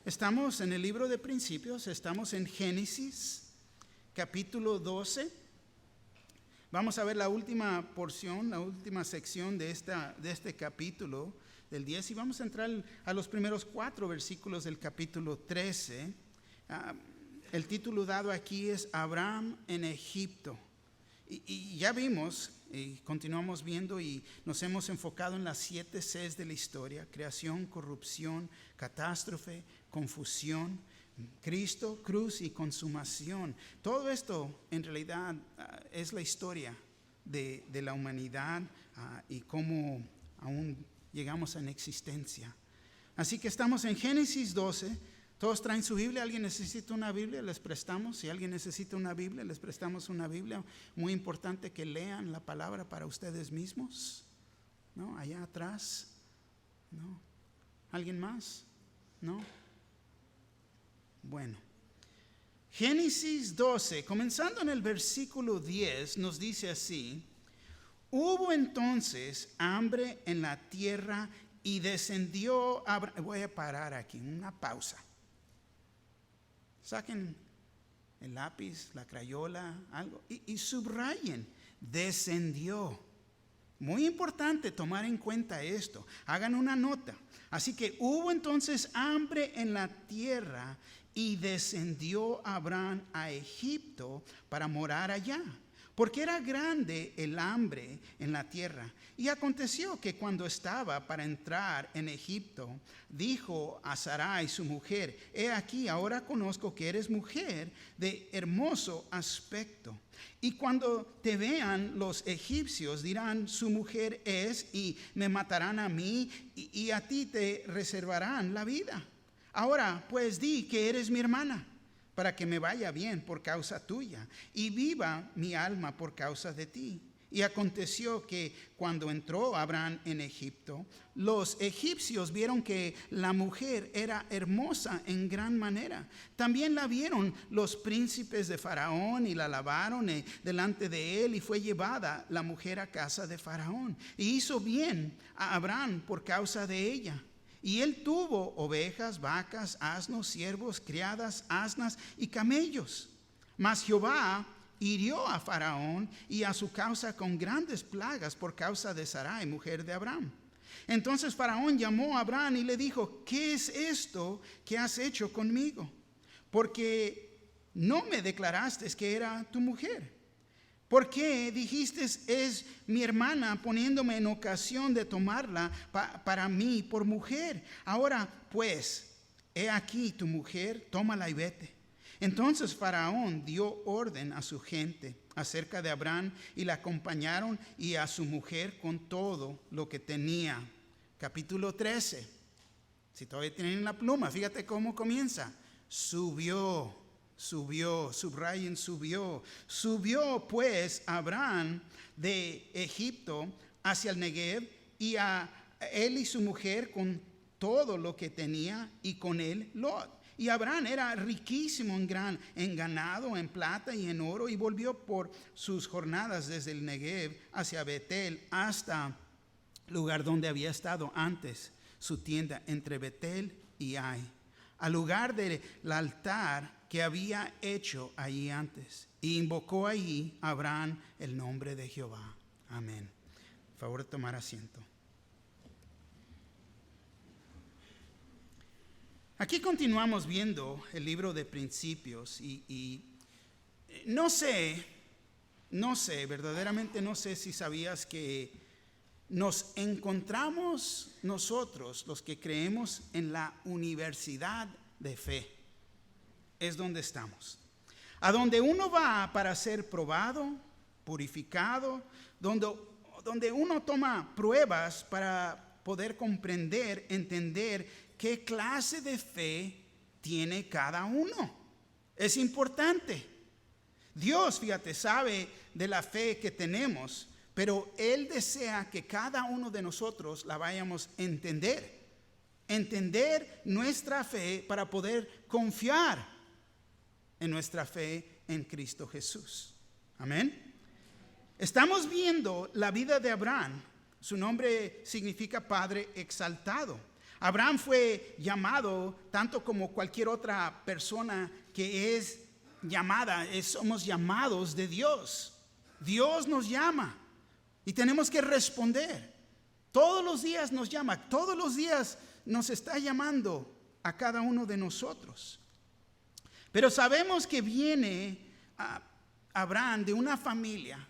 Estamos en el libro de Principios, estamos en Génesis, capítulo 12. Vamos a ver la última porción, la última sección de este capítulo, del 10, y vamos a entrar a los primeros 4 versículos del capítulo 13. El título dado aquí es Abraham en Egipto. Y ya vimos, y continuamos viendo, y nos hemos enfocado en las 7 Cs de la historia: creación, corrupción, catástrofe, confusión, Cristo, cruz y consumación. Todo esto en realidad es la historia de la humanidad y cómo aún llegamos en existencia. Así que estamos en Génesis 12. Todos traen su Biblia. ¿Alguien necesita una Biblia? Les prestamos. Si alguien necesita una Biblia, les prestamos una Biblia. Muy importante que lean la palabra para ustedes mismos. ¿No? Allá atrás. ¿No? ¿Alguien más? ¿No? Bueno. Génesis 12, comenzando en el versículo 10, nos dice así: hubo entonces hambre en la tierra y descendió Abraham. Voy a parar aquí, una pausa. Saquen el lápiz, la crayola, algo, y subrayen, descendió. Muy importante tomar en cuenta esto. Hagan una nota. Así que hubo entonces hambre en la tierra y descendió Abraham a Egipto para morar allá, porque era grande el hambre en la tierra. Y aconteció que cuando estaba para entrar en Egipto, dijo a Sarai su mujer: he aquí, ahora conozco que eres mujer de hermoso aspecto. Y cuando te vean los egipcios dirán: su mujer es, y me matarán a mí, y a ti te reservarán la vida. Ahora pues di que eres mi hermana, para que me vaya bien por causa tuya, y viva mi alma por causa de ti. Y aconteció que cuando entró Abraham en Egipto, los egipcios vieron que la mujer era hermosa en gran manera. También la vieron los príncipes de Faraón y la alabaron delante de él, y fue llevada la mujer a casa de Faraón. Y hizo bien a Abraham por causa de ella. Y él tuvo ovejas, vacas, asnos, siervos, criadas, asnas y camellos. Mas Jehová hirió a Faraón y a su causa con grandes plagas por causa de Sarai, mujer de Abraham. Entonces Faraón llamó a Abraham y le dijo: ¿qué es esto que has hecho conmigo? Porque no me declaraste que era tu mujer. ¿Por qué dijiste es mi hermana, poniéndome en ocasión de tomarla para mí por mujer? Ahora pues, he aquí tu mujer, tómala y vete. Entonces Faraón dio orden a su gente acerca de Abraham, y la acompañaron y a su mujer con todo lo que tenía. Capítulo 13. Si todavía tienen la pluma, fíjate cómo comienza. Subió, subrayen, subió. Subió pues Abraham de Egipto hacia el Negev, y a él y su mujer con todo lo que tenía, y con él Lot. Y Abraham era riquísimo en ganado, en plata y en oro, y volvió por sus jornadas desde el Negev hacia Betel, hasta el lugar donde había estado antes su tienda, entre Betel y Ai, al lugar del altar que había hecho allí antes, y invocó allí Abraham el nombre de Jehová. Amén. Por favor de tomar asiento. Aquí continuamos viendo el libro de Principios, y no sé, verdaderamente no sé si sabías que nos encontramos nosotros, los que creemos en la universidad de fe. Es donde estamos. A donde uno va para ser probado, purificado, donde uno toma pruebas para poder comprender, entender qué clase de fe tiene cada uno. Es importante. Dios, fíjate, sabe de la fe que tenemos, pero Él desea que cada uno de nosotros la vayamos a entender. Entender nuestra fe para poder confiar en nuestra fe en Cristo Jesús. Amén. Estamos viendo la vida de Abraham. Su nombre significa padre exaltado. Abraham fue llamado tanto como cualquier otra persona que es llamada. Somos llamados de Dios. Dios nos llama y tenemos que responder. Todos los días nos llama, todos los días nos está llamando a cada uno de nosotros. Pero sabemos que viene Abraham de una familia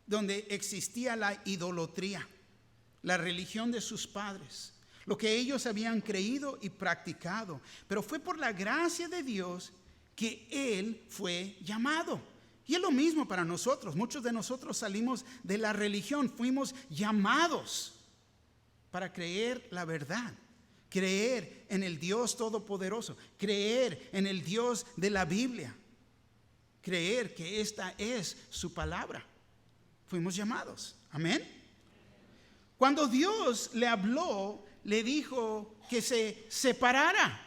donde existía la idolatría, la religión de sus padres, lo que ellos habían creído y practicado. Pero fue por la gracia de Dios que él fue llamado. Y es lo mismo para nosotros. Muchos de nosotros salimos de la religión, fuimos llamados para creer la verdad, creer en el Dios Todopoderoso, creer en el Dios de la Biblia, creer que esta es su palabra. Fuimos llamados. Amén. Cuando Dios le habló, le dijo que se separara.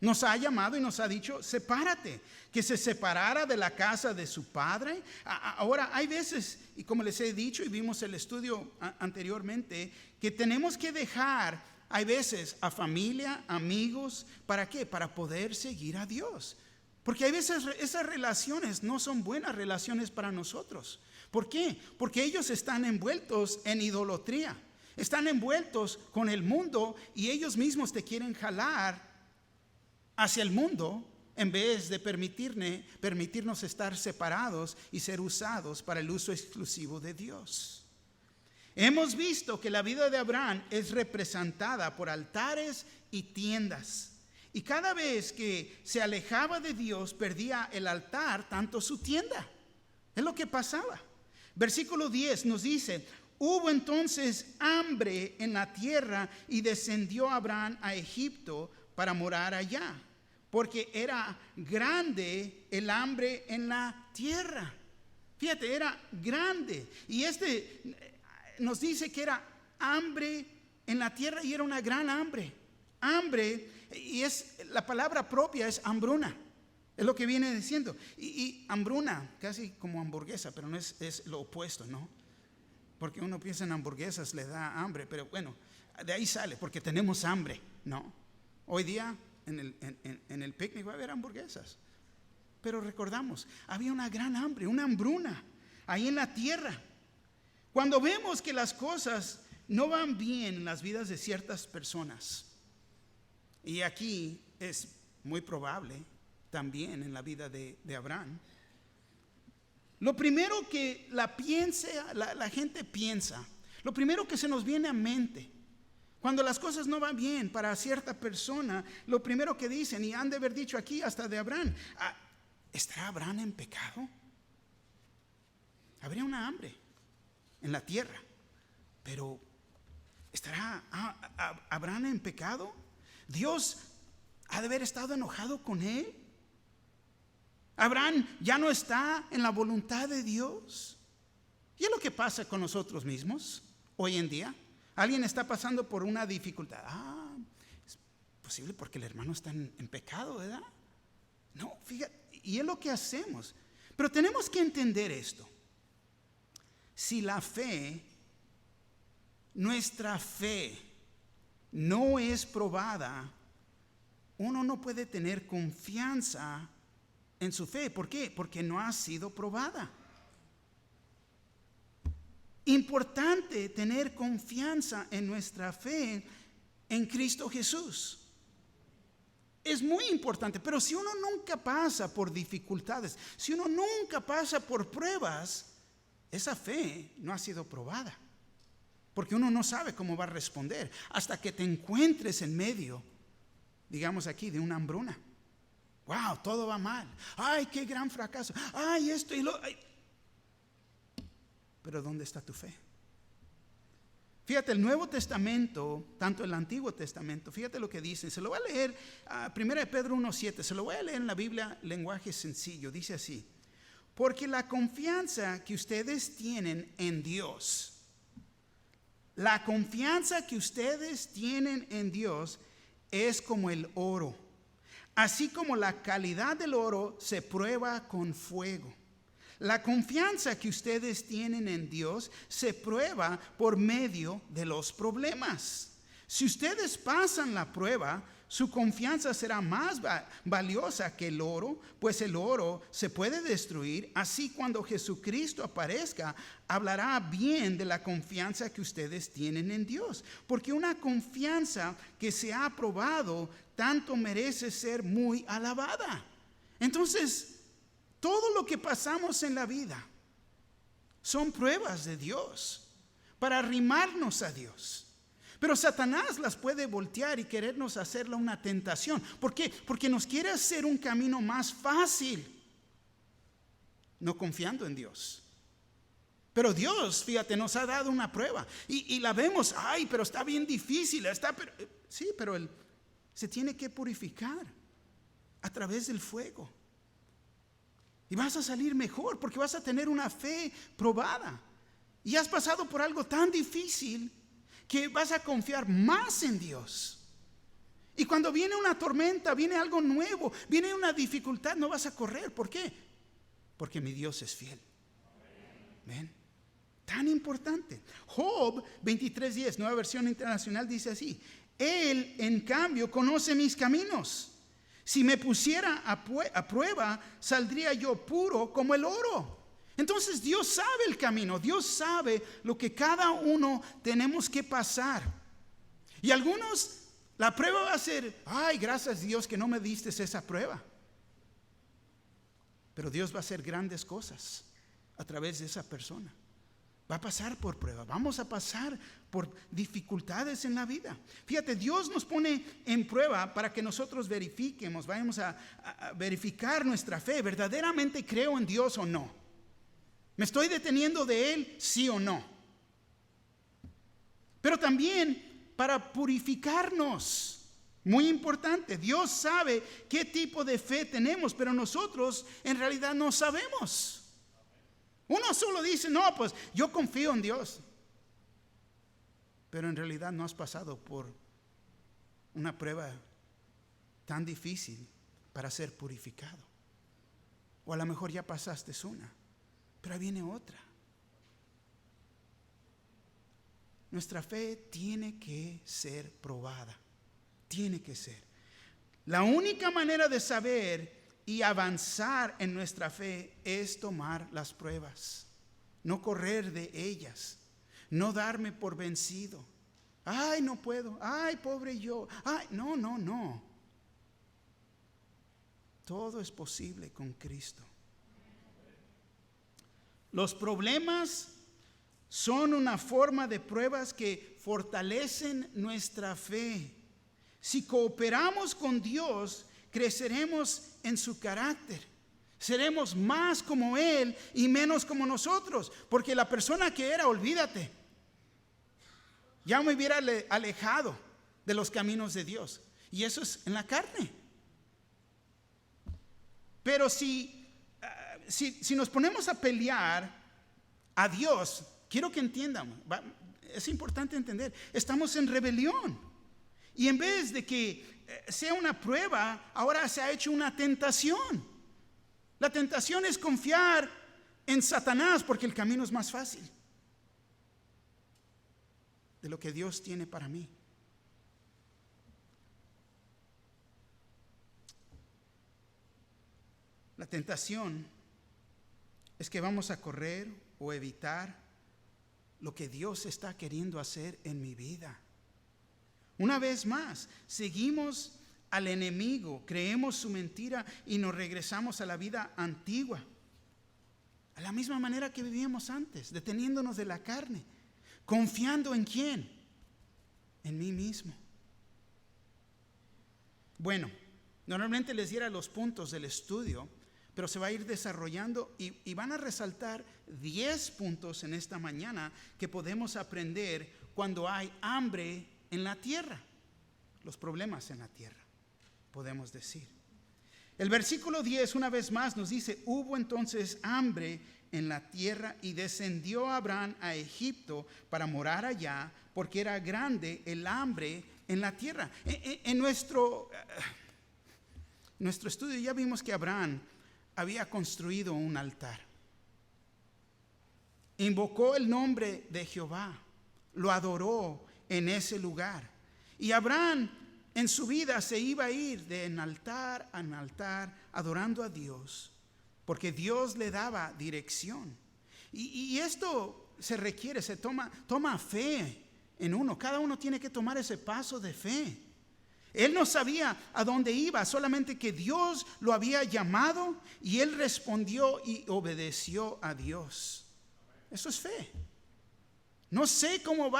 Nos ha llamado y nos ha dicho, sepárate, que se separara de la casa de su padre. Ahora, hay veces, y como les he dicho y vimos el estudio anteriormente, que tenemos que dejar, hay veces, a familia, amigos. ¿Para qué? Para poder seguir a Dios. Porque hay veces esas relaciones no son buenas relaciones para nosotros. ¿Por qué? Porque ellos están envueltos en idolatría. Están envueltos con el mundo y ellos mismos te quieren jalar hacia el mundo en vez de permitirnos estar separados y ser usados para el uso exclusivo de Dios. Hemos visto que la vida de Abraham es representada por altares y tiendas. Y cada vez que se alejaba de Dios, perdía el altar, tanto su tienda. Es lo que pasaba. Versículo 10 nos dice: hubo entonces hambre en la tierra y descendió Abraham a Egipto para morar allá, porque era grande el hambre en la tierra. Fíjate, era grande. Y nos dice que era hambre en la tierra y era una gran hambre. Hambre, y la palabra propia es hambruna. Es lo que viene diciendo. Y hambruna, casi como hamburguesa, pero no es lo opuesto, ¿no? Porque uno piensa en hamburguesas, le da hambre, pero bueno, de ahí sale, porque tenemos hambre, ¿no? Hoy día en el picnic va a haber hamburguesas. Pero recordamos, había una gran hambre, una hambruna ahí en la tierra. Cuando vemos que las cosas no van bien en las vidas de ciertas personas, y aquí es muy probable también en la vida de Abraham, lo primero que la gente piensa, lo primero que se nos viene a mente, cuando las cosas no van bien para cierta persona, lo primero que dicen, y han de haber dicho aquí hasta de Abraham, ¿estará Abraham en pecado? Habría una hambre en la tierra, pero ¿estará Abraham en pecado? ¿Dios ha de haber estado enojado con él? ¿Abraham ya no está en la voluntad de Dios? ¿Y es lo que pasa con nosotros mismos hoy en día? Alguien está pasando por una dificultad. Es posible porque el hermano está en pecado, ¿verdad? No, fíjate, y es lo que hacemos. Pero tenemos que entender esto. Si nuestra fe no es probada, uno no puede tener confianza en su fe. ¿Por qué? Porque no ha sido probada. Importante tener confianza en nuestra fe en Cristo Jesús. Es muy importante, pero si uno nunca pasa por dificultades, si uno nunca pasa por pruebas, esa fe no ha sido probada. Porque uno no sabe cómo va a responder hasta que te encuentres en medio, digamos aquí, de una hambruna. Wow, todo va mal. Ay, qué gran fracaso. Ay, esto y lo. Ay. Pero ¿dónde está tu fe? Fíjate, el Nuevo Testamento, tanto el Antiguo Testamento, fíjate lo que dice. Se lo voy a leer, 1 Pedro 1:7, se lo voy a leer en la Biblia, lenguaje sencillo. Dice así: porque la confianza que ustedes tienen en Dios, la confianza que ustedes tienen en Dios es como el oro. Así como la calidad del oro se prueba con fuego. La confianza que ustedes tienen en Dios se prueba por medio de los problemas. Si ustedes pasan la prueba, su confianza será más valiosa que el oro, pues el oro se puede destruir. Así cuando Jesucristo aparezca, hablará bien de la confianza que ustedes tienen en Dios. Porque una confianza que se ha probado tanto merece ser muy alabada. Entonces, todo lo que pasamos en la vida son pruebas de Dios para arrimarnos a Dios. Pero Satanás las puede voltear y querernos hacerla una tentación. ¿Por qué? Porque nos quiere hacer un camino más fácil, no confiando en Dios. Pero Dios, fíjate, nos ha dado una prueba y la vemos, ay, pero está bien difícil, sí, pero Él se tiene que purificar a través del fuego. Y vas a salir mejor porque vas a tener una fe probada. Y has pasado por algo tan difícil que vas a confiar más en Dios. Y cuando viene una tormenta, viene algo nuevo, viene una dificultad, no vas a correr. ¿Por qué? Porque mi Dios es fiel. ¿Ven? Tan importante. Job 23:10, Nueva Versión Internacional, dice así: Él, en cambio, conoce mis caminos. Si me pusiera a prueba, saldría yo puro como el oro. Entonces Dios sabe el camino, Dios sabe lo que cada uno tenemos que pasar. Y algunos, la prueba va a ser, ay, gracias Dios que no me diste esa prueba. Pero Dios va a hacer grandes cosas a través de esa persona. Va a pasar por prueba, vamos a pasar por dificultades en la vida. Fíjate, Dios nos pone en prueba para que nosotros verifiquemos, vayamos a verificar nuestra fe. ¿Verdaderamente creo en Dios o no? ¿Me estoy deteniendo de Él, sí o no? Pero también para purificarnos. Muy importante, Dios sabe qué tipo de fe tenemos, pero nosotros en realidad no sabemos. Uno solo dice, no, pues yo confío en Dios. Pero en realidad no has pasado por una prueba tan difícil para ser purificado. O a lo mejor ya pasaste una, pero viene otra. Nuestra fe tiene que ser probada. Tiene que ser. La única manera de saber y avanzar en nuestra fe es tomar las pruebas. No correr de ellas. No darme por vencido. Ay, no puedo. Ay, pobre yo. Ay, no. Todo es posible con Cristo. Los problemas son una forma de pruebas que fortalecen nuestra fe. Si cooperamos con Dios, creceremos en su carácter. Seremos más como Él y menos como nosotros. Porque la persona que era, olvídate, ya me hubiera alejado de los caminos de Dios. Y eso es en la carne. Pero si nos ponemos a pelear a Dios, quiero que entiendan, es importante entender, estamos en rebelión. Y en vez de que sea una prueba, ahora se ha hecho una tentación. La tentación es confiar en Satanás porque el camino es más fácil de lo que Dios tiene para mí. La tentación es que vamos a correr o evitar lo que Dios está queriendo hacer en mi vida. Una vez más, seguimos al enemigo, creemos su mentira y nos regresamos a la vida antigua, a la misma manera que vivíamos antes, deteniéndonos de la carne, confiando en ¿quién? En mí mismo. Bueno, normalmente les diera los puntos del estudio, pero se va a ir desarrollando y van a resaltar 10 puntos en esta mañana que podemos aprender cuando hay hambre en la tierra, los problemas en la tierra, podemos decir. El versículo 10 una vez más nos dice: hubo entonces hambre en la tierra y descendió Abraham a Egipto para morar allá, porque era grande el hambre en la tierra. En nuestro estudio ya vimos que Abraham había construido un altar. Invocó el nombre de Jehová, lo adoró en ese lugar. Y Abraham en su vida se iba a ir de en altar en altar adorando a Dios, porque Dios le daba dirección. Y esto se requiere, toma fe en uno. Cada uno tiene que tomar ese paso de fe. Él no sabía a dónde iba, solamente que Dios lo había llamado y él respondió y obedeció a Dios. Eso es fe. No sé cómo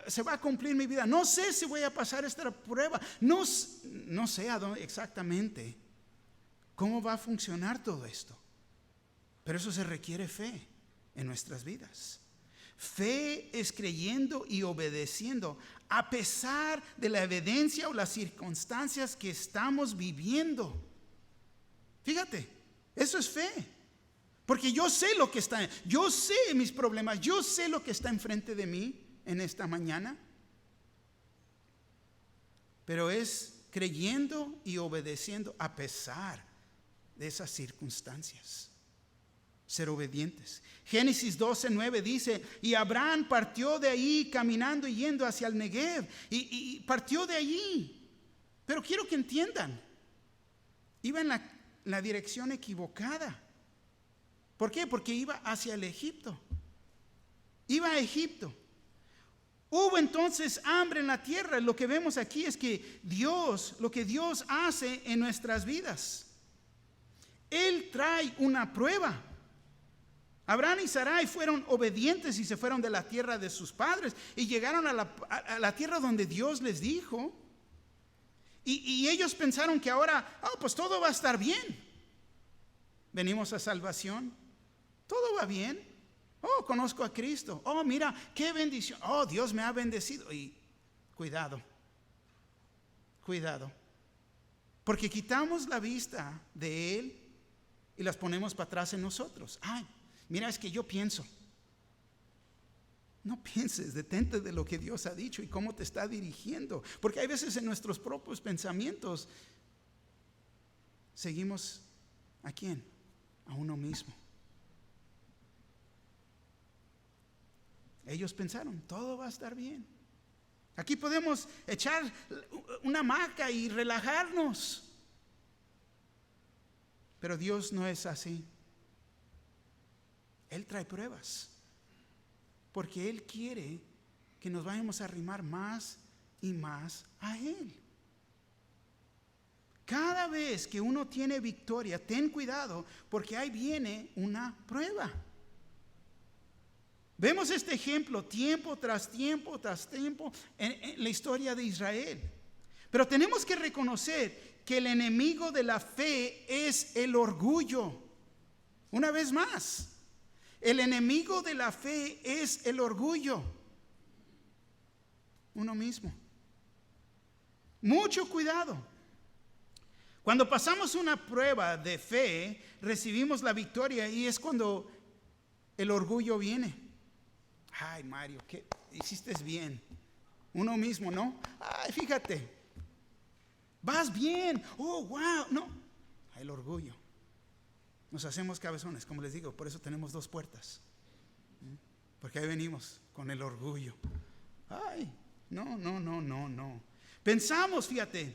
se va a cumplir mi vida. No sé si voy a pasar esta prueba. No sé a dónde exactamente cómo va a funcionar todo esto. Pero eso se requiere fe en nuestras vidas. Fe es creyendo y obedeciendo a pesar de la evidencia o las circunstancias que estamos viviendo. Fíjate, eso es fe. Porque yo sé yo sé mis problemas, yo sé lo que está enfrente de mí en esta mañana. Pero es creyendo y obedeciendo a pesar de esas circunstancias. Ser obedientes. Génesis 12:9 dice: y Abraham partió de ahí caminando y yendo hacia el Negev. Y partió de allí. Pero quiero que entiendan, iba en la dirección equivocada. ¿Por qué? Porque iba hacia el Egipto. Iba a Egipto. Hubo entonces hambre en la tierra. Lo que vemos aquí es que lo que Dios hace en nuestras vidas, Él trae una prueba. Abraham y Sarai fueron obedientes y se fueron de la tierra de sus padres y llegaron a la tierra donde Dios les dijo. Y ellos pensaron que ahora, pues todo va a estar bien. Venimos a salvación. Todo va bien. Conozco a Cristo. Mira, qué bendición. Dios me ha bendecido. Y cuidado. Porque quitamos la vista de Él y las ponemos para atrás en nosotros. Mira, es que yo pienso. No pienses, detente de lo que Dios ha dicho y cómo te está dirigiendo. Porque hay veces en nuestros propios pensamientos seguimos ¿a quién? A uno mismo. Ellos pensaron, todo va a estar bien. Aquí podemos echar una hamaca y relajarnos. Pero Dios no es así. Él trae pruebas, porque Él quiere que nos vayamos a arrimar más y más a Él. Cada vez que uno tiene victoria, ten cuidado, porque ahí viene una prueba. Vemos este ejemplo tiempo tras tiempo en la historia de Israel. Pero tenemos que reconocer que el enemigo de la fe es el orgullo. Una vez más. El enemigo de la fe es el orgullo. Uno mismo. Mucho cuidado. Cuando pasamos una prueba de fe, recibimos la victoria y es cuando el orgullo viene. Mario, ¿qué hiciste bien? Uno mismo, ¿no? Fíjate. Vas bien. Wow. No. El orgullo. Nos hacemos cabezones, como les digo, por eso tenemos 2 puertas. Porque ahí venimos con el orgullo. No. Pensamos, fíjate,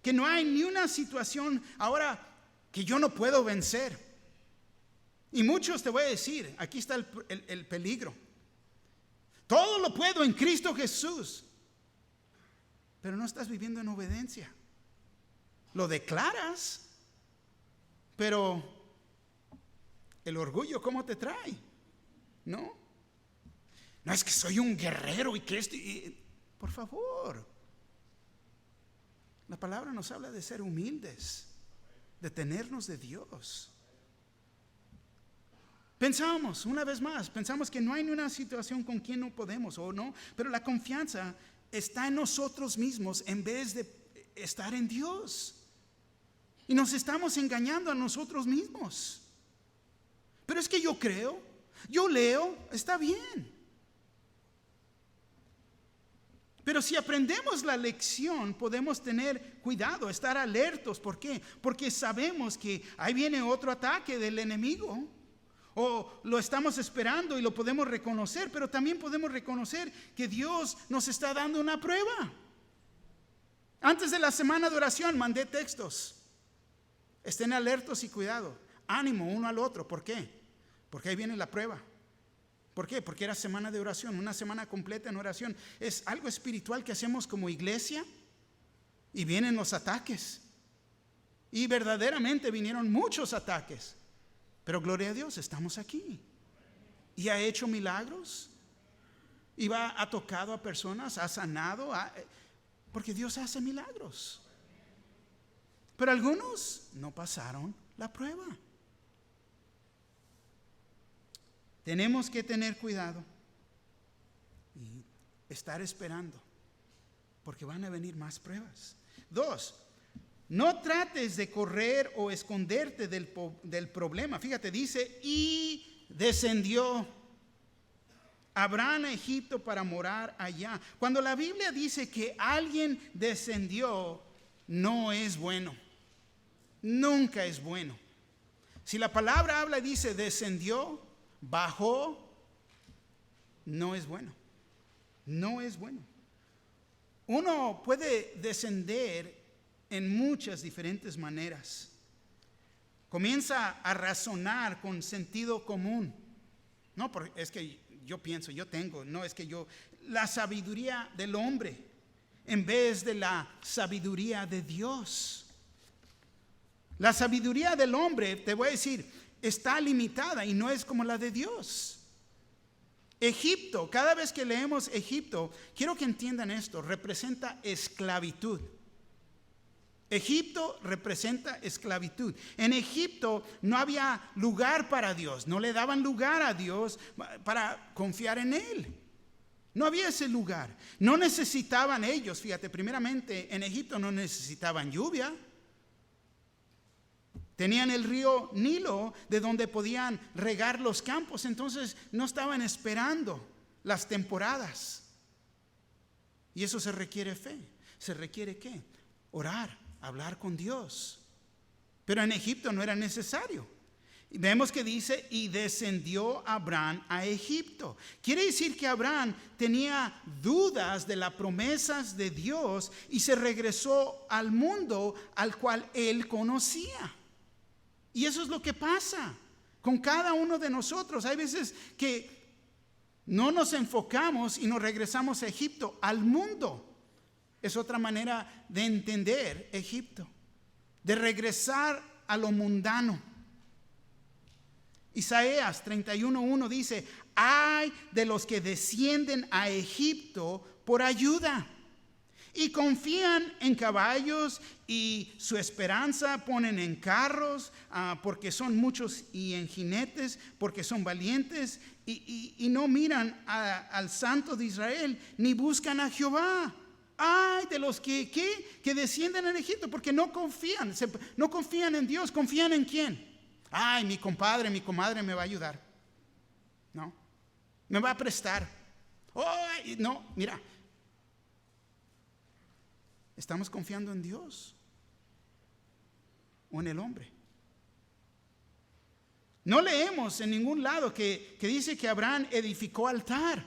que no hay ni una situación ahora que yo no puedo vencer. Y muchos te voy a decir, aquí está el peligro. Todo lo puedo en Cristo Jesús. Pero no estás viviendo en obediencia. Lo declaras, pero el orgullo, ¿cómo te trae? No es que soy un guerrero y que por favor. La palabra nos habla de ser humildes, de tenernos de Dios. Pensamos que no hay ni una situación con quien no podemos o no, pero la confianza está en nosotros mismos en vez de estar en Dios. Y nos estamos engañando a nosotros mismos. Pero es que yo creo, yo leo, está bien. Pero si aprendemos la lección, podemos tener cuidado, estar alertos. ¿Por qué? Porque sabemos que ahí viene otro ataque del enemigo. O lo estamos esperando y lo podemos reconocer, pero también podemos reconocer que Dios nos está dando una prueba. Antes de la semana de oración mandé textos. Estén alertos y cuidado. Ánimo uno al otro. ¿Por qué? Porque ahí viene la prueba. ¿Por qué? Porque era semana de oración, una semana completa en oración. Es algo espiritual que hacemos como iglesia y vienen los ataques. Y verdaderamente vinieron muchos ataques. Pero gloria a Dios, estamos aquí. Y ha hecho milagros. Y ha tocado a personas, ha sanado, porque Dios hace milagros. Pero algunos no pasaron la prueba. Tenemos que tener cuidado y estar esperando, porque van a venir más pruebas. 2, no trates de correr o esconderte del problema. Fíjate, dice, y descendió Abraham a Egipto para morar allá. Cuando la Biblia dice que alguien descendió, no es bueno. Nunca es bueno. Si la palabra habla y dice descendió, bajó, no es bueno. No es bueno. Uno puede descender en muchas diferentes maneras. Comienza a razonar con sentido común. No, porque es que yo pienso, yo tengo, no es que yo, la sabiduría del hombre en vez de la sabiduría de Dios. La sabiduría del hombre, te voy a decir, está limitada y no es como la de Dios. Egipto, cada vez que leemos Egipto, quiero que entiendan esto, representa esclavitud. Egipto representa esclavitud. En Egipto no había lugar para Dios, no le daban lugar a Dios para confiar en Él. No había ese lugar. No necesitaban ellos, fíjate, primeramente en Egipto no necesitaban lluvia. Tenían el río Nilo de donde podían regar los campos, entonces no estaban esperando las temporadas. Y eso se requiere fe. ¿Se requiere qué? Orar, hablar con Dios. Pero en Egipto no era necesario. Y vemos que dice, y descendió Abraham a Egipto. Quiere decir que Abraham tenía dudas de las promesas de Dios y se regresó al mundo al cual él conocía. Y eso es lo que pasa con cada uno de nosotros. Hay veces que no nos enfocamos y nos regresamos a Egipto, al mundo. Es otra manera de entender Egipto, de regresar a lo mundano. Isaías 31:1 dice, ay de los que descienden a Egipto por ayuda y confían en caballos y su esperanza ponen en carros, porque son muchos, y en jinetes, porque son valientes, y no miran al Santo de Israel, ni buscan a Jehová. Ay de los que descienden en Egipto, porque no confían en Dios. ¿Confían en quién? Ay, mi compadre, mi comadre me va a ayudar. No, me va a prestar. Ay, no, mira, ¿estamos confiando en Dios o en el hombre? No leemos en ningún lado que dice que Abraham edificó altar.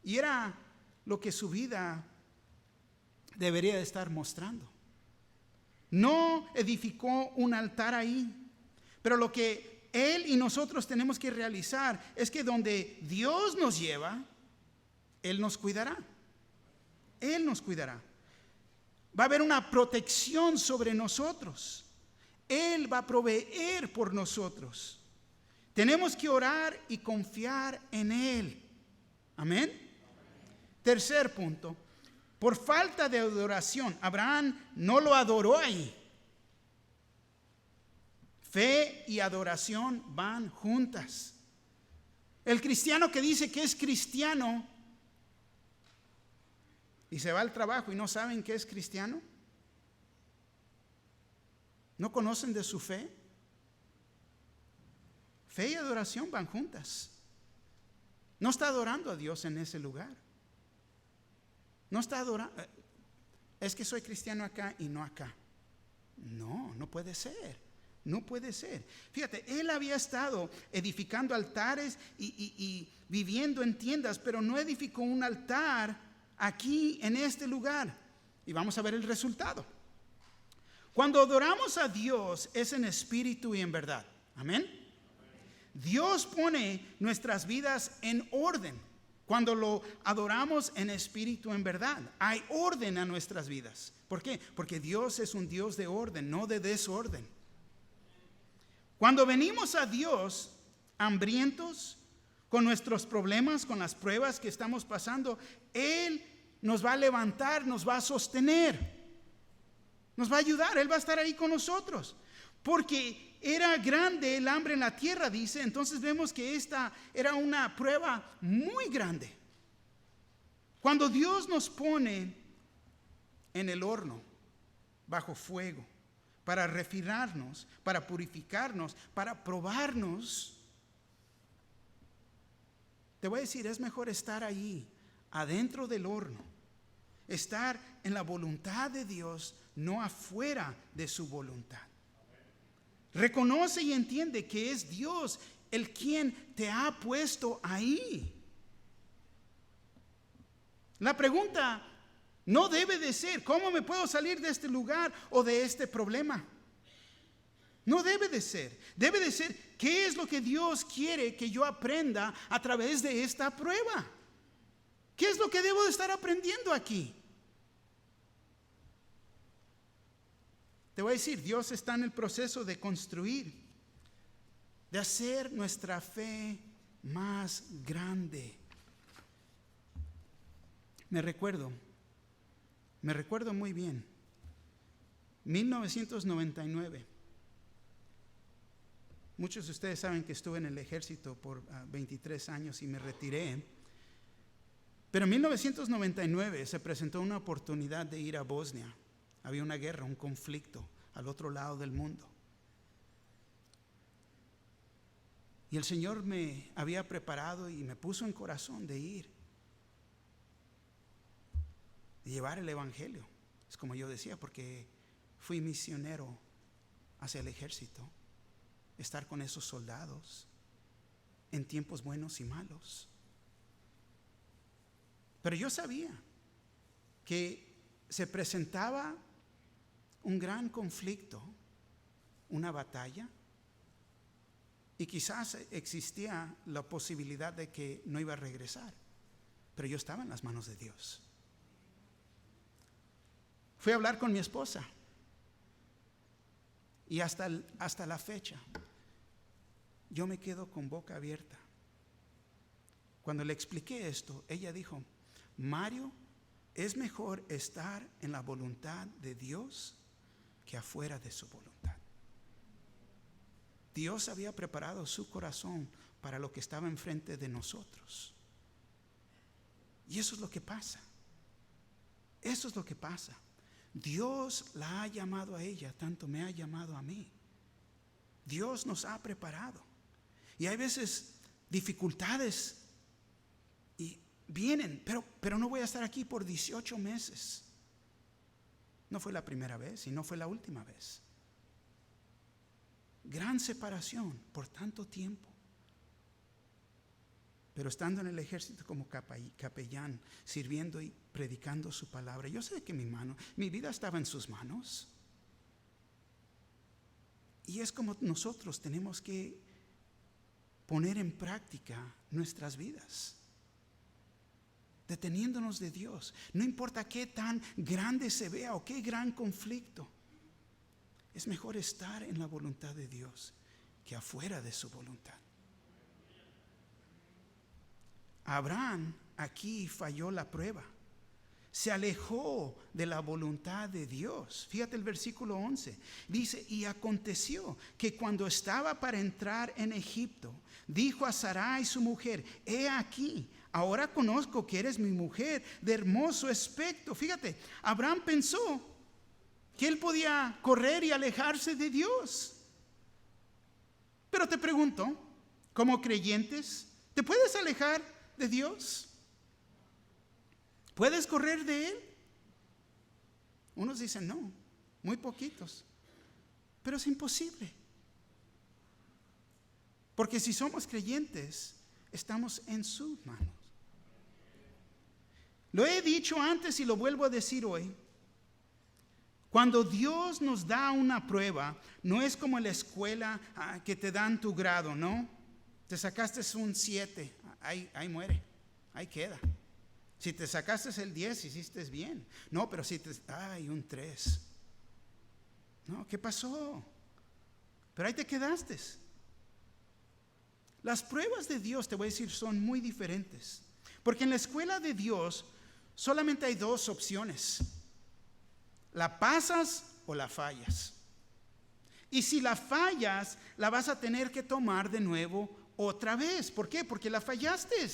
Y era lo que su vida debería de estar mostrando. No edificó un altar ahí. Pero lo que él y nosotros tenemos que realizar es que donde Dios nos lleva, Él nos cuidará. Él nos cuidará. Va a haber una protección sobre nosotros. Él va a proveer por nosotros. Tenemos que orar y confiar en Él. Amén. Tercer punto. Por falta de adoración, Abraham no lo adoró ahí. Fe y adoración van juntas. El cristiano que dice que es cristiano y se va al trabajo y no saben que es cristiano, ¿no conocen de su fe? Fe y adoración van juntas. No está adorando a Dios en ese lugar. No está adorando. Es que soy cristiano acá y no acá. No, no puede ser. No puede ser. Fíjate, él había estado edificando altares y viviendo en tiendas, pero no edificó un altar aquí en este lugar. Y vamos a ver el resultado. Cuando adoramos a Dios es en espíritu y en verdad. Amén. Dios pone nuestras vidas en orden. Cuando lo adoramos en espíritu, en verdad, hay orden a nuestras vidas. ¿Por qué? Porque Dios es un Dios de orden, no de desorden. Cuando venimos a Dios hambrientos, con nuestros problemas, con las pruebas que estamos pasando, Él nos va a levantar, nos va a sostener, nos va a ayudar, Él va a estar ahí con nosotros. Porque era grande el hambre en la tierra, dice. Entonces vemos que esta era una prueba muy grande. Cuando Dios nos pone en el horno, bajo fuego, para refinarnos, para purificarnos, para probarnos, te voy a decir, es mejor estar ahí, adentro del horno, estar en la voluntad de Dios, no afuera de su voluntad. Reconoce y entiende que es Dios el quien te ha puesto ahí. La pregunta no debe de ser, ¿cómo me puedo salir de este lugar o de este problema? No debe de ser. Debe de ser, ¿qué es lo que Dios quiere que yo aprenda a través de esta prueba? ¿Qué es lo que debo de estar aprendiendo aquí? Te voy a decir, Dios está en el proceso de construir, de hacer nuestra fe más grande. Me recuerdo muy bien, 1999. Muchos de ustedes saben que estuve en el ejército por 23 años y me retiré. Pero en 1999 se presentó una oportunidad de ir a Bosnia. Había una guerra, un conflicto al otro lado del mundo. Y el Señor me había preparado y me puso en corazón de ir, de llevar el evangelio. Es como yo decía, porque fui misionero hacia el ejército, estar con esos soldados en tiempos buenos y malos. Pero yo sabía que se presentaba un gran conflicto, una batalla, y quizás existía la posibilidad de que no iba a regresar, pero yo estaba en las manos de Dios. Fui a hablar con mi esposa y hasta la fecha yo me quedo con boca abierta. Cuando le expliqué esto, ella dijo, Mario, es mejor estar en la voluntad de Dios que afuera de su voluntad. Dios había preparado su corazón para lo que estaba enfrente de nosotros. Y eso es lo que pasa. Eso es lo que pasa. Dios la ha llamado a ella, tanto me ha llamado a mí. Dios nos ha preparado. Y hay veces dificultades y vienen, pero no voy a estar aquí por 18 meses. No fue la primera vez y no fue la última vez. Gran separación por tanto tiempo. Pero estando en el ejército como capellán, sirviendo y predicando su palabra, yo sé que mi vida estaba en sus manos. Y es como nosotros tenemos que poner en práctica nuestras vidas, deteniéndonos de Dios. No importa qué tan grande se vea o qué gran conflicto, es mejor estar en la voluntad de Dios que afuera de su voluntad. Abraham aquí falló la prueba. Se alejó de la voluntad de Dios. Fíjate el versículo 11. Dice, y aconteció que cuando estaba para entrar en Egipto, dijo a Sarai su mujer, he aquí, ahora conozco que eres mi mujer de hermoso aspecto. Fíjate, Abraham pensó que él podía correr y alejarse de Dios. Pero te pregunto, como creyentes, ¿te puedes alejar de Dios? ¿Puedes correr de Él? Unos dicen no, muy poquitos, pero es imposible. Porque si somos creyentes, estamos en sus manos. Lo he dicho antes y lo vuelvo a decir hoy. Cuando Dios nos da una prueba, no es como en la escuela que te dan tu grado, ¿no? Te sacaste un 7, ahí muere, ahí queda. Si te sacaste el 10, hiciste bien. No, pero si un 3. No, ¿qué pasó? Pero ahí te quedaste. Las pruebas de Dios, te voy a decir, son muy diferentes. Porque en la escuela de Dios solamente hay 2 opciones. La pasas o la fallas. Y si la fallas, la vas a tener que tomar de nuevo otra vez. ¿Por qué? Porque la fallaste.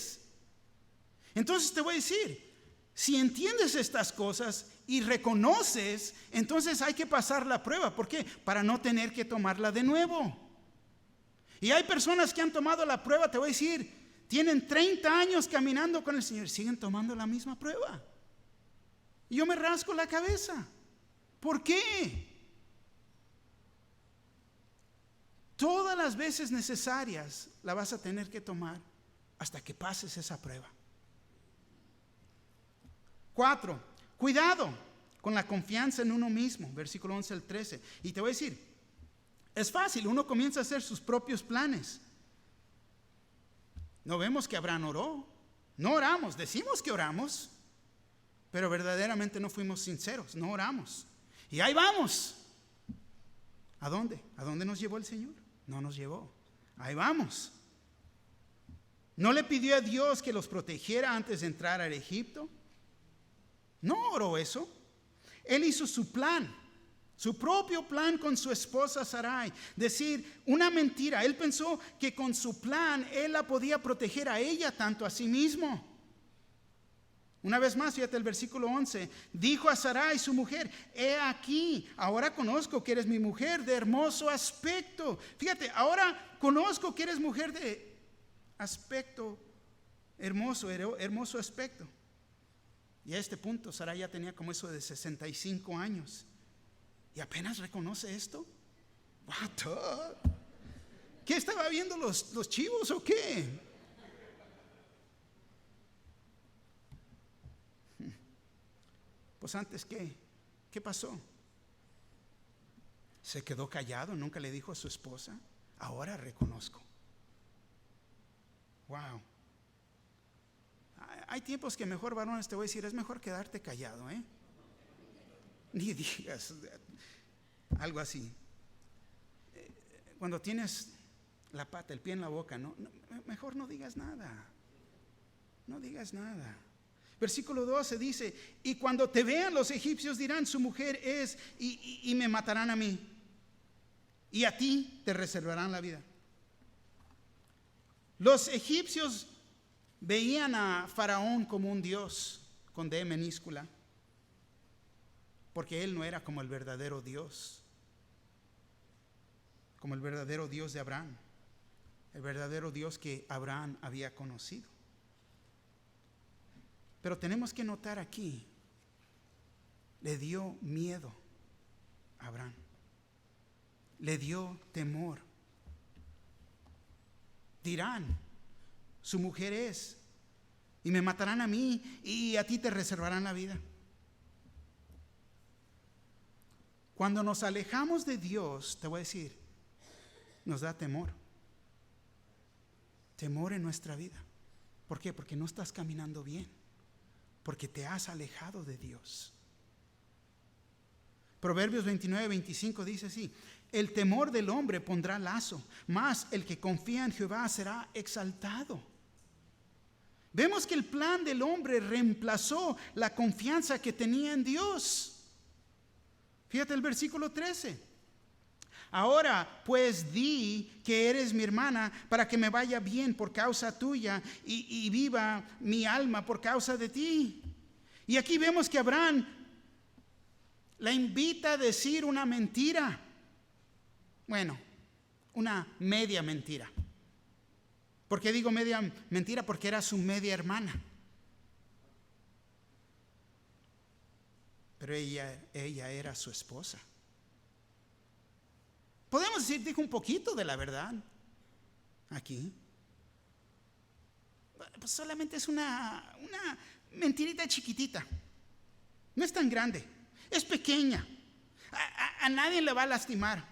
Entonces te voy a decir, si entiendes estas cosas y reconoces, entonces hay que pasar la prueba. ¿Por qué? Para no tener que tomarla de nuevo. Y hay personas que han tomado la prueba, te voy a decir, tienen 30 años caminando con el Señor, siguen tomando la misma prueba. Y yo me rasco la cabeza. ¿Por qué? Todas las veces necesarias la vas a tener que tomar hasta que pases esa prueba. 4. Cuidado con la confianza en uno mismo. Versículo 11 al 13. Y te voy a decir, es fácil, uno comienza a hacer sus propios planes. No vemos que Abraham oró. No oramos, decimos que oramos, pero verdaderamente no fuimos sinceros, no oramos. Y ahí vamos. ¿A dónde? ¿A dónde nos llevó el Señor? No nos llevó. Ahí vamos. ¿No le pidió a Dios que los protegiera antes de entrar al Egipto? No oró eso. Él hizo su plan, su propio plan con su esposa Sarai. Decir una mentira. Él pensó que con su plan él la podía proteger a ella tanto a sí mismo. Una vez más, fíjate el versículo 11. Dijo a Sarai, su mujer: he aquí, ahora conozco que eres mi mujer de hermoso aspecto. Fíjate, ahora conozco que eres mujer de aspecto hermoso, hermoso aspecto. Y a este punto Sarai ya tenía como eso de 65 años. ¿Y apenas reconoce esto? What? ¿Qué estaba viendo los chivos o qué? Pues antes, ¿qué pasó? Se quedó callado, nunca le dijo a su esposa: ahora reconozco. Wow. Hay tiempos que mejor, varones, te voy a decir, es mejor quedarte callado, ni digas algo así. Cuando tienes la pata, el pie en la boca, no, mejor no digas nada. No digas nada. Versículo 12 dice: y cuando te vean los egipcios dirán, su mujer es, y me matarán a mí, y a ti te reservarán la vida. Los egipcios veían a Faraón como un dios con D minúscula, porque él no era como el verdadero Dios, como el verdadero Dios de Abraham, el verdadero Dios que Abraham había conocido. Pero tenemos que notar aquí, le dio miedo a Abraham, le dio temor. Dirán, su mujer es, y me matarán a mí, y a ti te reservarán la vida. Cuando nos alejamos de Dios, te voy a decir, nos da temor. Temor en nuestra vida. ¿Por qué? Porque no estás caminando bien. Porque te has alejado de Dios. Proverbios 29-25 dice así: el temor del hombre pondrá lazo, mas el que confía en Jehová será exaltado. Vemos que el plan del hombre reemplazó la confianza que tenía en Dios. Fíjate el versículo 13. Ahora pues di que eres mi hermana, para que me vaya bien por causa tuya y viva mi alma por causa de ti. Y aquí vemos que Abraham la invita a decir una mentira. Bueno, una media mentira. ¿Por qué digo media mentira? Porque era su media hermana. Pero ella era su esposa. Podemos decir, dijo un poquito de la verdad. aquí. Pues solamente es una mentirita chiquitita. No es tan grande, es pequeña. A nadie le va a lastimar.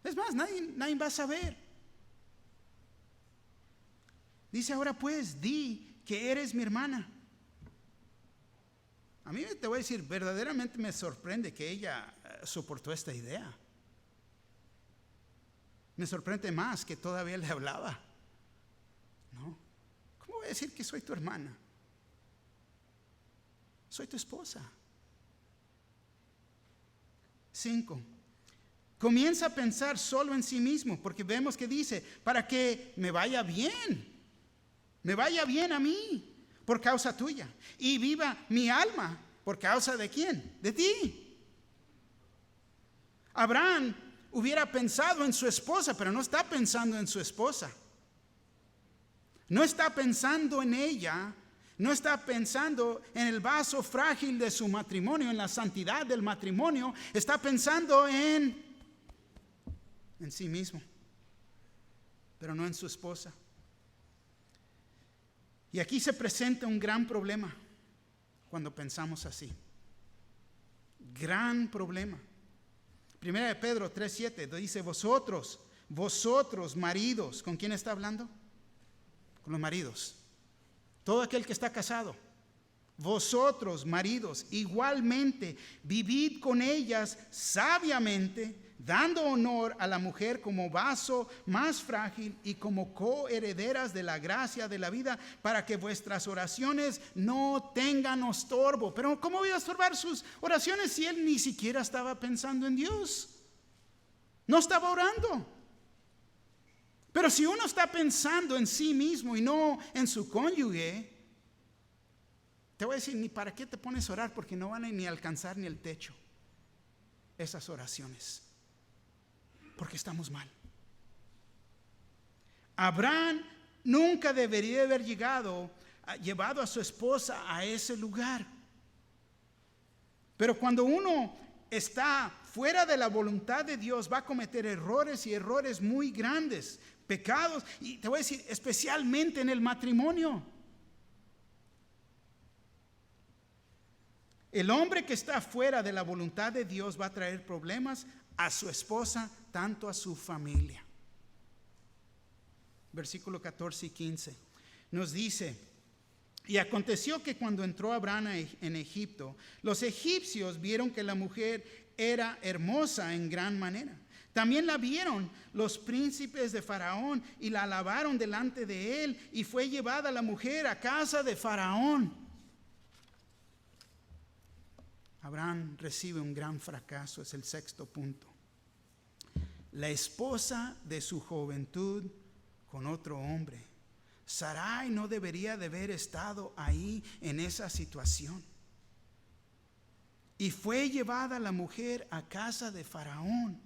Es más, nadie va a saber. Dice ahora pues, di que eres mi hermana. A mí te voy a decir, verdaderamente me sorprende que ella soportó esta idea. Me sorprende más que todavía le hablaba. ¿No? ¿Cómo voy a decir que soy tu hermana? Soy tu esposa. 5. Comienza a pensar solo en sí mismo, porque vemos que dice, para que me vaya bien a mí, por causa tuya, y viva mi alma, por causa de ¿quién? De ti. Abraham hubiera pensado en su esposa, pero no está pensando en su esposa. No está pensando en ella, no está pensando en el vaso frágil de su matrimonio, en la santidad del matrimonio, está pensando en sí mismo, pero no en su esposa. Y aquí se presenta un gran problema cuando pensamos así. Gran problema. Primera de Pedro 3:7 dice, vosotros maridos, ¿con quién está hablando? Con los maridos. Todo aquel que está casado. Vosotros maridos, igualmente, vivid con ellas sabiamente, dando honor a la mujer como vaso más frágil y como coherederas de la gracia de la vida, para que vuestras oraciones no tengan estorbo. Pero ¿cómo voy a estorbar sus oraciones si él ni siquiera estaba pensando en Dios? No estaba orando. Pero si uno está pensando en sí mismo y no en su cónyuge, te voy a decir, ni para qué te pones a orar, porque no van a ni alcanzar ni el techo esas oraciones, porque estamos mal. Abraham nunca debería haber llevado a su esposa a ese lugar. Pero cuando uno está fuera de la voluntad de Dios, va a cometer errores y errores muy grandes, pecados, y te voy a decir, especialmente en el matrimonio. El hombre que está fuera de la voluntad de Dios va a traer problemas a su esposa, tanto a su familia. Versículo 14 y 15 nos dice, y aconteció que cuando entró Abraham en Egipto, los egipcios vieron que la mujer era hermosa en gran manera. También la vieron los príncipes de Faraón y la alabaron delante de él, y fue llevada la mujer a casa de Faraón. Abraham recibe un gran fracaso, es el 6º punto. La esposa de su juventud con otro hombre. Sarai no debería de haber estado ahí en esa situación. Y fue llevada la mujer a casa de Faraón.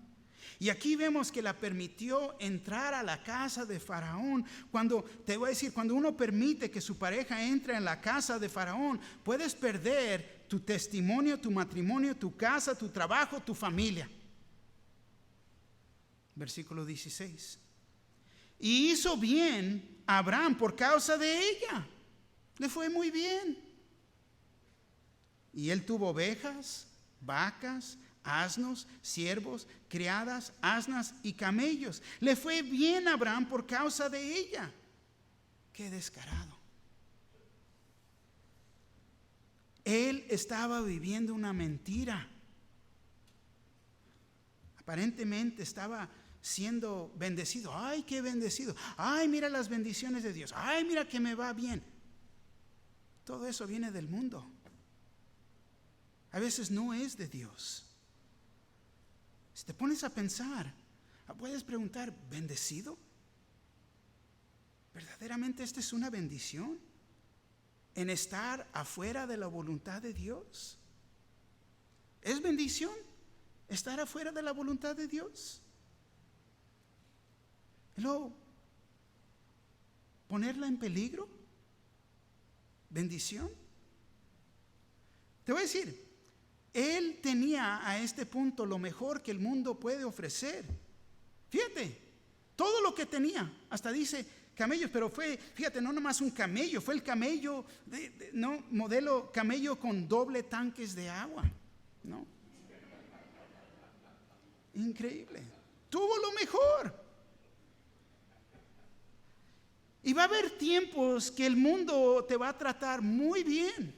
Y aquí vemos que la permitió entrar a la casa de Faraón. Te voy a decir, cuando uno permite que su pareja entre en la casa de Faraón, puedes perder tu testimonio, tu matrimonio, tu casa, tu trabajo, tu familia. Versículo 16. Y hizo bien Abraham por causa de ella. Le fue muy bien. Y él tuvo ovejas, vacas, asnos, siervos, criadas, asnas y camellos. Le fue bien a Abraham por causa de ella. Qué descarado. Él estaba viviendo una mentira. Aparentemente estaba siendo bendecido. Ay, qué bendecido. Ay, mira las bendiciones de Dios. Ay, mira que me va bien. Todo eso viene del mundo. A veces no es de Dios. Si te pones a pensar, puedes preguntar, ¿bendecido? ¿Verdaderamente esta es una bendición? ¿En estar afuera de la voluntad de Dios? ¿Es bendición estar afuera de la voluntad de Dios? ¿Y luego ponerla en peligro? ¿Bendición? Te voy a decir, él tenía a este punto lo mejor que el mundo puede ofrecer. Fíjate, Todo lo que tenía, hasta dice camellos, pero fue, fíjate, no nomás un camello, fue el camello, no, modelo camello con doble tanques de agua, ¿no? Increíble. Tuvo lo mejor. Y va a haber tiempos que el mundo te va a tratar muy bien.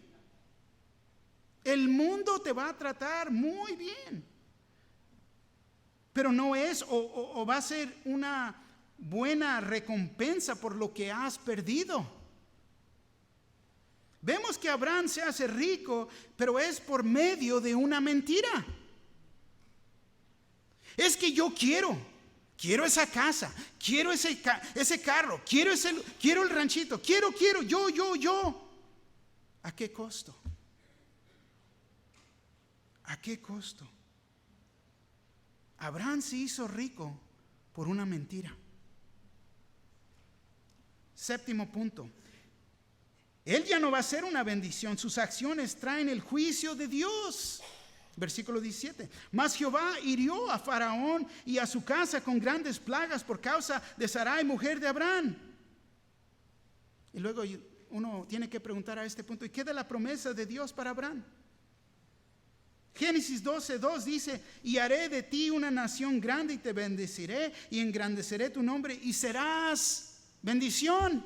El mundo te va a tratar muy bien. Pero no es o va a ser una buena recompensa por lo que has perdido. Vemos que Abraham se hace rico, pero es por medio de una mentira. Es que yo quiero esa casa, quiero ese carro, quiero el ranchito, quiero, yo. ¿A qué costo? ¿A qué costo? Abraham se hizo rico por una mentira. Séptimo punto. Él ya no va a ser una bendición. Sus acciones traen el juicio de Dios. Versículo 17. Mas Jehová hirió a Faraón y a su casa con grandes plagas por causa de Sarai, mujer de Abraham. Y luego uno tiene que preguntar a este punto, ¿y qué de la promesa de Dios para Abraham? Génesis 12:2 dice, y haré de ti una nación grande y te bendeciré y engrandeceré tu nombre y serás bendición.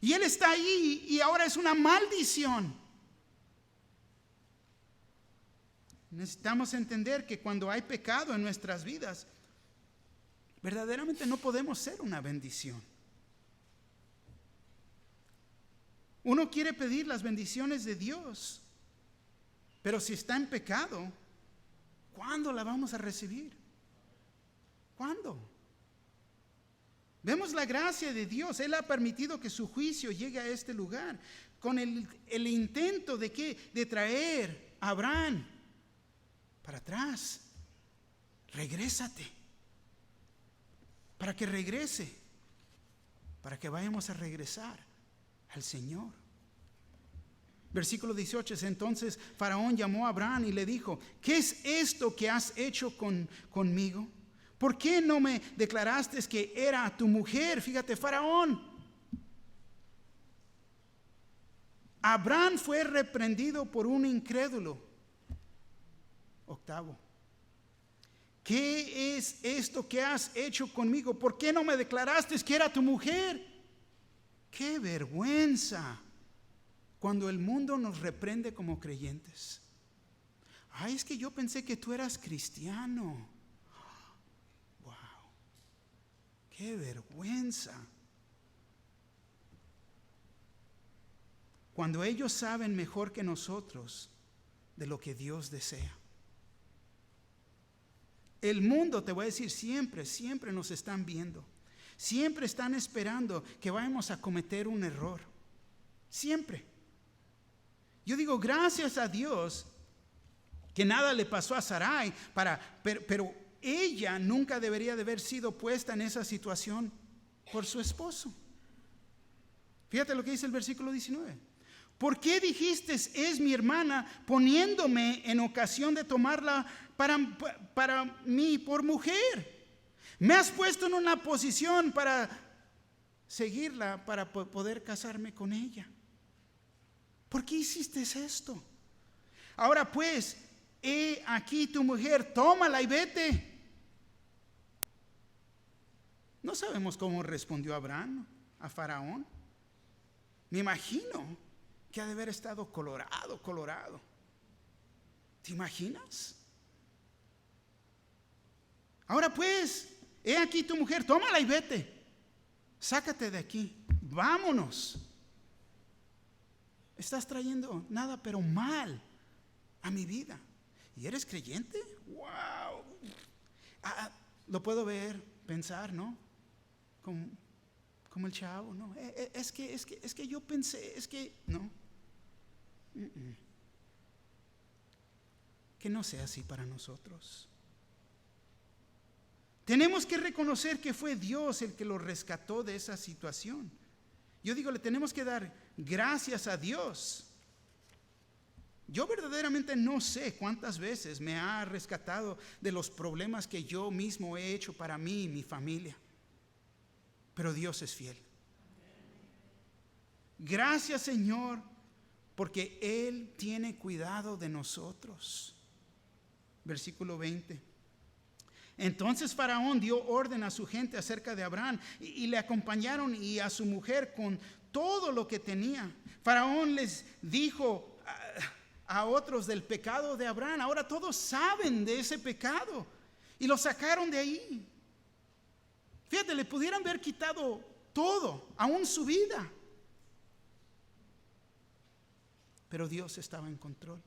Y él está ahí y ahora es una maldición. Necesitamos entender que cuando hay pecado en nuestras vidas, verdaderamente no podemos ser una bendición. Uno quiere pedir las bendiciones de Dios, pero si está en pecado, ¿cuándo la vamos a recibir? ¿Cuándo? Vemos la gracia de Dios. Él ha permitido que su juicio llegue a este lugar con el intento de traer a Abraham para atrás. Regrésate. Para que regrese. Para que vayamos a regresar al Señor. Versículo 18. Entonces Faraón llamó a Abraham y le dijo, ¿qué es esto que has hecho conmigo? ¿Por qué no me declaraste que era tu mujer? Fíjate, Faraón. Abraham fue reprendido por un incrédulo. Octavo. ¿Qué es esto que has hecho conmigo? ¿Por qué no me declaraste que era tu mujer? ¡Qué vergüenza! Cuando el mundo nos reprende como creyentes. Ay, es que yo pensé que tú eras cristiano. Wow. ¡Qué vergüenza! Cuando ellos saben mejor que nosotros de lo que Dios desea. El mundo, te voy a decir, siempre nos están viendo. Siempre están esperando que vayamos a cometer un error. Siempre. Yo digo, gracias a Dios que nada le pasó a Sarai, pero ella nunca debería de haber sido puesta en esa situación por su esposo. Fíjate lo que dice el versículo 19. ¿Por qué dijiste, es mi hermana, poniéndome en ocasión de tomarla para mí por mujer? Me has puesto en una posición para seguirla, para poder casarme con ella. ¿Por qué hiciste esto? Ahora pues, he aquí tu mujer, tómala y vete. No sabemos cómo respondió Abraham a Faraón. Me imagino que ha de haber estado colorado. ¿Te imaginas? Ahora pues, he aquí tu mujer, tómala y vete. Sácate de aquí, vámonos. Estás trayendo nada pero mal a mi vida. ¿Y eres creyente? ¡Wow! Lo puedo ver, pensar, ¿no? Como el chavo, ¿no? Es que yo pensé, no. Que no sea así para nosotros. Tenemos que reconocer que fue Dios el que lo rescató de esa situación. Yo digo, le tenemos que dar gracias a Dios. Yo verdaderamente no sé cuántas veces me ha rescatado de los problemas que yo mismo he hecho para mí y mi familia. pero Dios es fiel. Gracias, Señor, porque Él tiene cuidado de nosotros. Versículo 20. Entonces Faraón dio orden a su gente acerca de Abraham y le acompañaron y a su mujer con todo lo que tenía. Faraón les dijo a otros del pecado de Abraham. Ahora todos saben de ese pecado y lo sacaron de ahí. Fíjate, le pudieran haber quitado todo, aún su vida. Pero Dios estaba en control.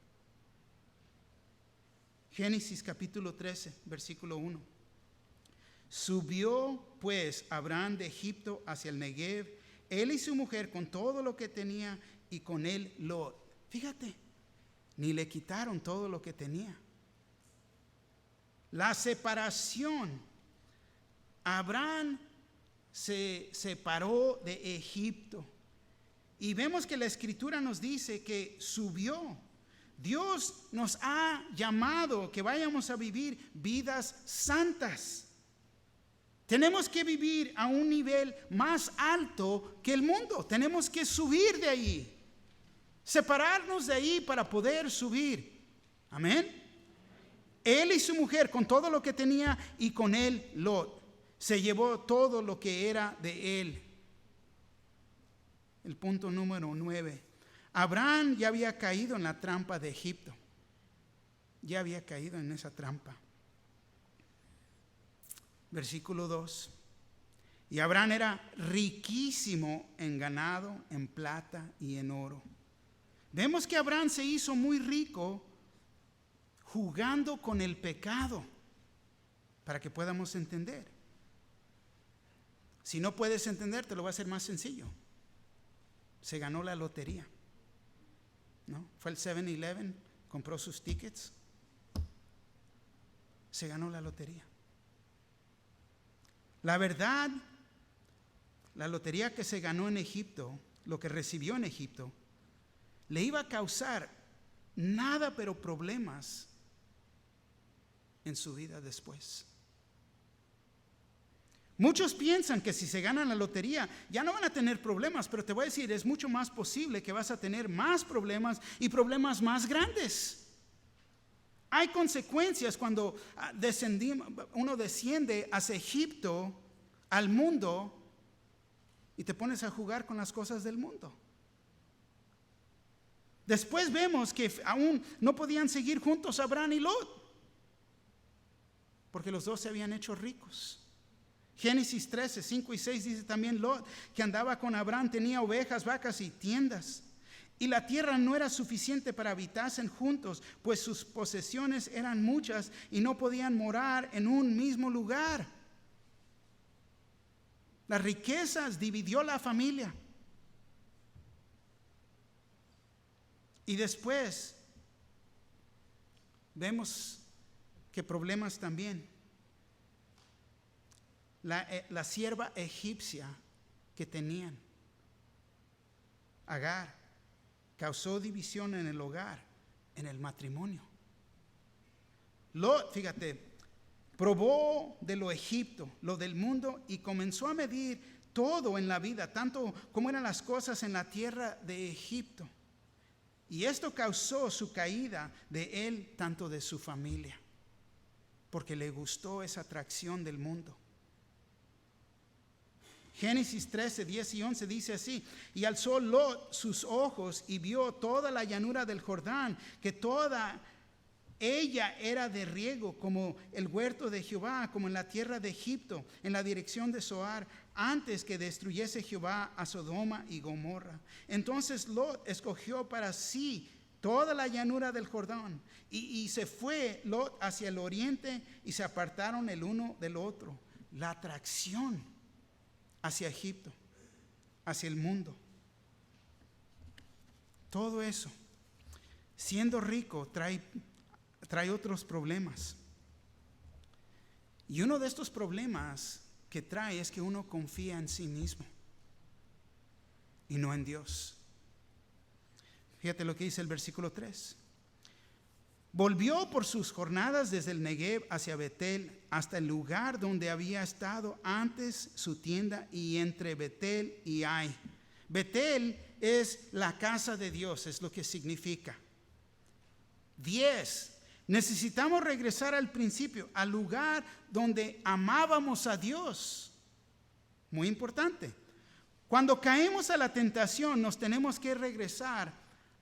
Génesis capítulo 13, versículo 1. Subió pues Abraham de Egipto hacia el Negev, él y su mujer con todo lo que tenía, y con él Lot. Fíjate, ni le quitaron todo lo que tenía. La separación. Abraham se separó de Egipto. Y vemos que la Escritura nos dice que subió. Dios nos ha llamado que vayamos a vivir vidas santas. Tenemos que vivir a un nivel más alto que el mundo. Tenemos que subir de ahí. Separarnos de ahí para poder subir. Amén. Él y su mujer con todo lo que tenía, y con él Lot. Se llevó todo lo que era de él. El punto número 9. Abraham ya había caído en la trampa de Egipto. Ya había caído en esa trampa. Versículo 2. Y Abraham era riquísimo en ganado, en plata y en oro. Vemos que Abraham se hizo muy rico jugando con el pecado, para que podamos entender. Si no puedes entender, te lo va a hacer más sencillo. Se ganó la lotería, ¿no? Fue al 7-Eleven, compró sus tickets, se ganó la lotería. La verdad, la lotería que se ganó en Egipto, lo que recibió en Egipto, le iba a causar nada pero problemas en su vida después. Muchos piensan que si se ganan la lotería ya no van a tener problemas, pero te voy a decir, es mucho más posible que vas a tener más problemas y problemas más grandes. Hay consecuencias cuando uno desciende hacia Egipto, al mundo, y te pones a jugar con las cosas del mundo. Después vemos que aún no podían seguir juntos Abraham y Lot, porque los dos se habían hecho ricos. Génesis 13, 5 y 6 dice también Lot, que andaba con Abraham, tenía ovejas, vacas y tiendas. Y la tierra no era suficiente para habitasen juntos, pues sus posesiones eran muchas y no podían morar en un mismo lugar. Las riquezas dividió la familia. Y después vemos que problemas también. La sierva egipcia que tenían, Agar, causó división en el hogar, en el matrimonio. Lot, fíjate, probó de lo Egipto, lo del mundo, y comenzó a medir todo en la vida, tanto como eran las cosas en la tierra de Egipto. Y esto causó su caída de él, tanto de su familia, porque le gustó esa atracción del mundo. Génesis 13, 10 y 11 dice así: y alzó Lot sus ojos y vio toda la llanura del Jordán, que toda ella era de riego, como el huerto de Jehová, como en la tierra de Egipto, en la dirección de Zoar, antes que destruyese Jehová a Sodoma y Gomorra. Entonces Lot escogió para sí toda la llanura del Jordán, y se fue Lot hacia el oriente, y se apartaron el uno del otro. La atracción hacia Egipto, hacia el mundo. Todo eso, siendo rico, trae otros problemas. Y uno de estos problemas que trae es que uno confía en sí mismo y no en Dios. Fíjate lo que dice el versículo 3. Volvió por sus jornadas desde el Negev hacia Betel, hasta el lugar donde había estado antes su tienda, y entre Betel y Ai. Betel es la casa de Dios, es lo que significa. 10. Necesitamos regresar al principio, al lugar donde amábamos a Dios. Muy importante. Cuando caemos a la tentación, nos tenemos que regresar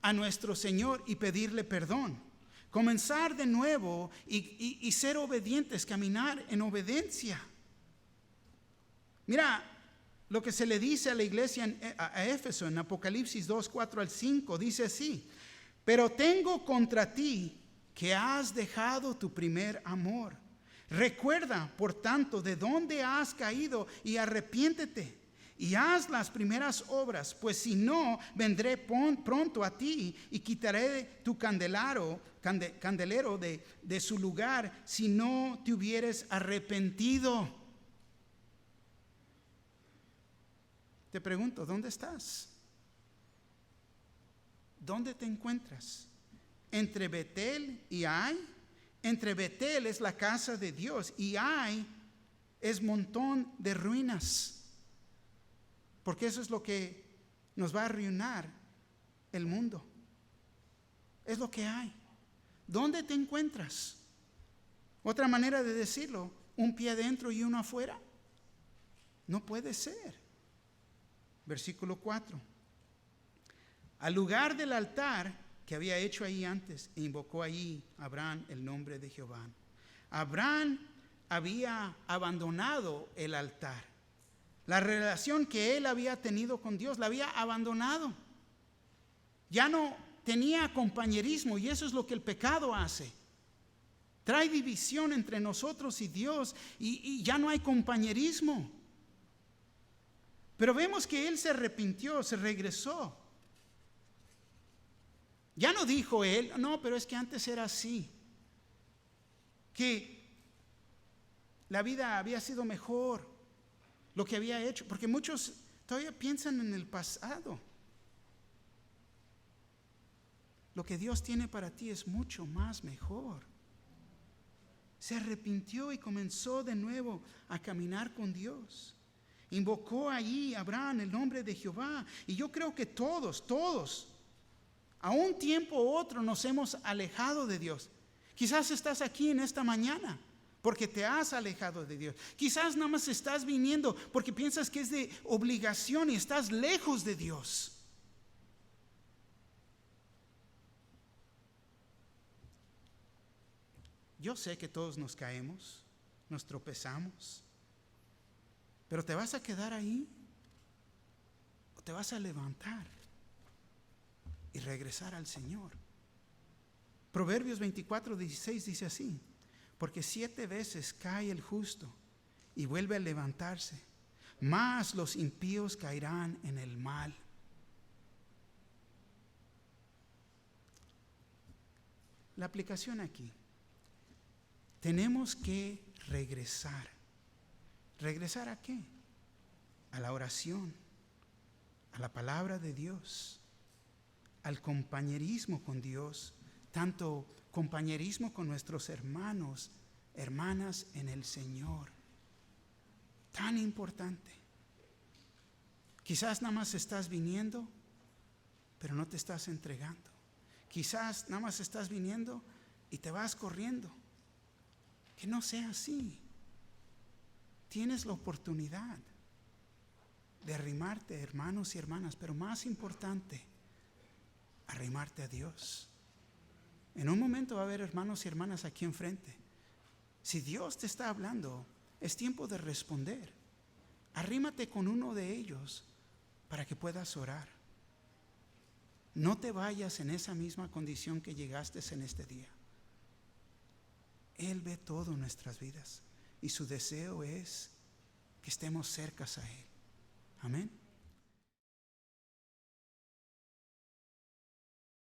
a nuestro Señor y pedirle perdón. Comenzar de nuevo y ser obedientes, caminar en obediencia. Mira lo que se le dice a la iglesia a Éfeso en Apocalipsis 2, 4 al 5. Dice así: pero tengo contra ti que has dejado tu primer amor. Recuerda, por tanto, de dónde has caído y arrepiéntete y haz las primeras obras, pues si no, vendré pronto a ti y quitaré tu candelero de su lugar si no te hubieres arrepentido. Te pregunto, ¿dónde estás? ¿Dónde te encuentras? ¿Entre Betel y Ai? Entre Betel es la casa de Dios y Ai es montón de ruinas. Porque eso es lo que nos va a arruinar el mundo. Es lo que hay. ¿Dónde te encuentras? Otra manera de decirlo, un pie adentro y uno afuera. No puede ser. Versículo 4. Al lugar del altar que había hecho ahí antes, invocó ahí Abraham el nombre de Jehová. Abraham había abandonado el altar. La relación que él había tenido con Dios la había abandonado. Ya no tenía compañerismo, y eso es lo que el pecado hace. Trae división entre nosotros y Dios, y ya no hay compañerismo. Pero vemos que él se arrepintió, se regresó. Ya no dijo él, no, pero es que antes era así, que la vida había sido mejor, lo que había hecho, porque muchos todavía piensan en el pasado. Lo que Dios tiene para ti es mucho más mejor. Se arrepintió y comenzó de nuevo a caminar con Dios. Invocó allí Abraham el nombre de Jehová. Y yo creo que todos, a un tiempo u otro nos hemos alejado de Dios. Quizás estás aquí en esta mañana porque te has alejado de Dios. Quizás nada más estás viniendo porque piensas que es de obligación y estás lejos de Dios. Yo sé que todos nos caemos, nos tropezamos, pero ¿te vas a quedar ahí o te vas a levantar y regresar al Señor? Proverbios 24:16 dice así: porque 7 veces cae el justo y vuelve a levantarse, mas los impíos caerán en el mal. La aplicación aquí: tenemos que regresar. ¿Regresar a qué? A la oración, a la palabra de Dios, al compañerismo con Dios, tanto compañerismo con nuestros hermanos, hermanas en el Señor. Tan importante. Quizás nada más estás viniendo, pero no te estás entregando. Quizás nada más estás viniendo y te vas corriendo. Que no sea así. Tienes la oportunidad de arrimarte, hermanos y hermanas, pero más importante, arrimarte a Dios. En un momento va a haber hermanos y hermanas aquí enfrente. Si Dios te está hablando, es tiempo de responder. Arrímate con uno de ellos para que puedas orar. No te vayas en esa misma condición que llegaste en este día. Él ve todo en nuestras vidas y su deseo es que estemos cercas a Él. Amén.